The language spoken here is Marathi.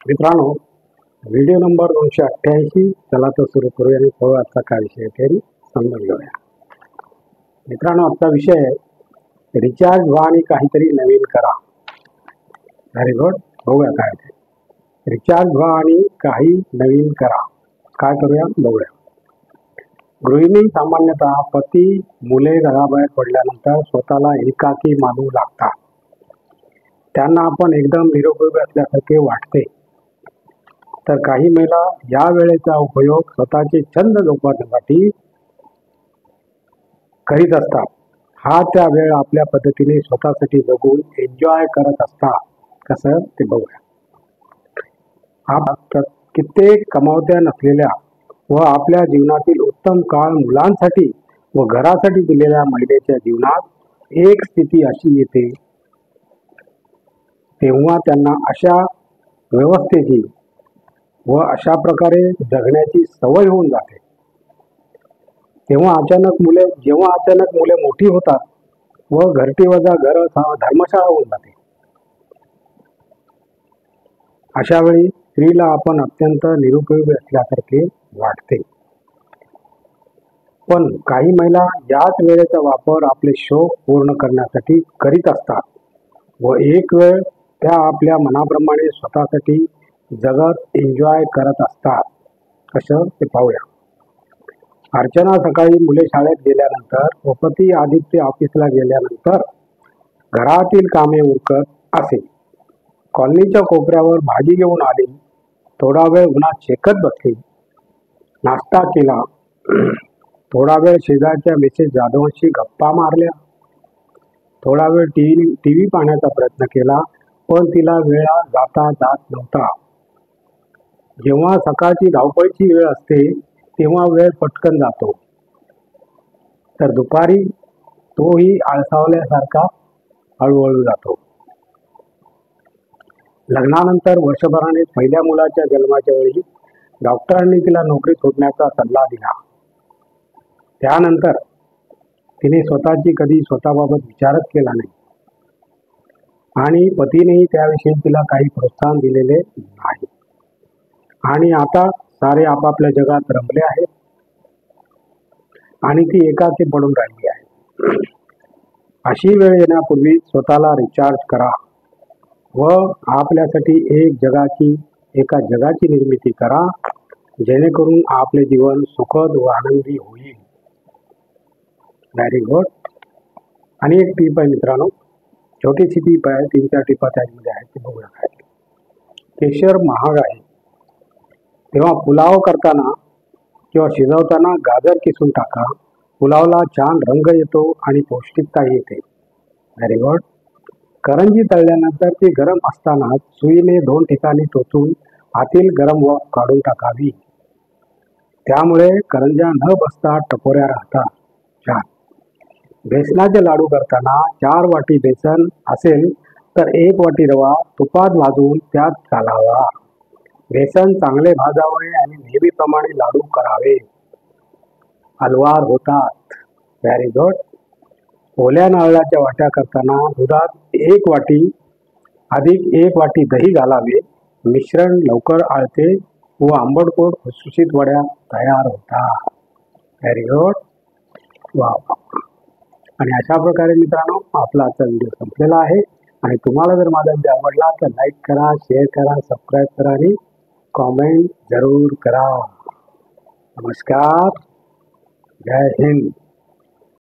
मित्रांनो, व्हिडिओ नंबर 288. चला तर सुरू करूया आणि पाहूया आजचा काय विषय आहे समजून घेऊया. मित्रांनो, आजचा विषय आहे रिचार्ज व्हा आणि काहीतरी नवीन करा. Very good. बघूया काय ते. रिचार्ज व्हा आणि काही नवीन करा. काय करूया बघूया. गृहिणी सामान्यतः पती मुले घराबाहेर पडल्यानंतर स्वतःला एकाकी मानू लागतात. त्यांना आपण एकदम निरुपयोगी असल्यासारखे वाटते. तर काही महिला या वेळेचा उपयोग स्वतःचे छंद जोपासण्यासाठी करीत असतात. हा त्या वेळ आपल्या पद्धतीने स्वतःसाठी जगून एन्जॉय करत असतात. कसं ते बघूया. कित्येक कमावत्या नसलेल्या व आपल्या जीवनातील उत्तम काळ मुलांसाठी व घरासाठी दिलेल्या महिलेच्या जीवनात एक स्थिती अशी येते तेव्हा त्यांना अशा व्यवस्थेची व अशा प्रकारे जगण्याची सवय होऊन जाते. जेव्हा अचानक मुले मोठी होतात व घरटी वजा घर धर्मशाळा होऊन जाते. अशा वेळी स्त्रीला आपण अत्यंत निरुपयोगी असल्यासारखे वाटते. पण काही महिला याच वेळेचा वापर आपले शौक पूर्ण करण्यासाठी करीत असतात व एक वेळ त्या आपल्या मनाप्रमाणे स्वतःसाठी जगत एन्जॉय करत असतात. कसं ते पाहूया. अर्चना सकाळी मुले शाळेत गेल्यानंतर व पती आदित्य ऑफिसला गेल्यानंतर घरातील कामे उरकत असे. कॉलनीच्या कोपऱ्यावर भाजी घेऊन आली. थोडा वेळ उन्हात शेकत बसली. नाश्ता केला. थोडा वेळ शेजारच्या मिसेस जाधवांशी गप्पा मारल्या. थोडा वेळ टीव्ही पाहण्याचा प्रयत्न केला पण तिला वेळा जाता जात नव्हता. जेव्हा सकाळची धावपळीची वेळ असते तेव्हा वेळ पटकन जातो, तर दुपारी तोही आळसावल्यासारखा हळूहळू जातो. लग्नानंतर वर्षभराने पहिल्या मुलाच्या जन्माच्या वेळी डॉक्टरांनी तिला नोकरी सोडण्याचा सल्ला दिला. त्यानंतर तिने स्वतःची कधी स्वतःबाबत विचारच केला नाही आणि पतीनेही त्याविषयी तिला काही प्रोत्साहन दिलेले नाही. आणि आता सारे आपापल्या जगात रमले आहेत आणि ती एकाकी पडून राहिली आहे. अशी वेळ येण्यापूर्वी स्वतःला रिचार्ज करा व आपल्यासाठी एका जगाची निर्मिती करा, जेणेकरून आपले जीवन सुखद व आनंदी होईल. Very good. आणि एक टीप आहे मित्रांनो, छोटीशी टीप आहे. 3-4 टिपा त्यामध्ये आहेत, ते बघूया काय. केशर महाग आहे तेव्हा पुलाव करताना किंवा शिजवताना गाजर किसून टाका. पुलावला छान रंग येतो आणि पौष्टिकताही येते. Very good. करंजी तळल्यानंतर ती गरम असताना सुईने 2 ठिकाणी टोचून आतील गरम वाफ काढून टाकावी. त्यामुळे करंज्या न बसता टपोऱ्या राहतात. छान. बेसनाचे लाडू करताना 4 वाटी बेसन असेल तर 1 वाटी रवा तुपात भाजून त्यात घालावा. बेसन चांगले भाजावे आणि नेहमीप्रमाणे लाडू करावे. हलवार होतात. Very good. ओल्या नारळाच्या वाट्या करताना दुधात 1 वाटी अधिक 1 वाटी दही घालावे. मिश्रण लवकर आळते व आंबटगोड खुसखुशीत वड्या तयार होतात. Very good. वा. आणि अशा प्रकारे मित्रांनो आपला आजचा व्हिडिओ संपलेला आहे. आणि तुम्हाला जर माझा व्हिडिओ आवडला तर लाईक करा, शेअर करा, सबस्क्राईब करा आणि कॉमेंट जरूर करा. नमस्कार. जय हिंद.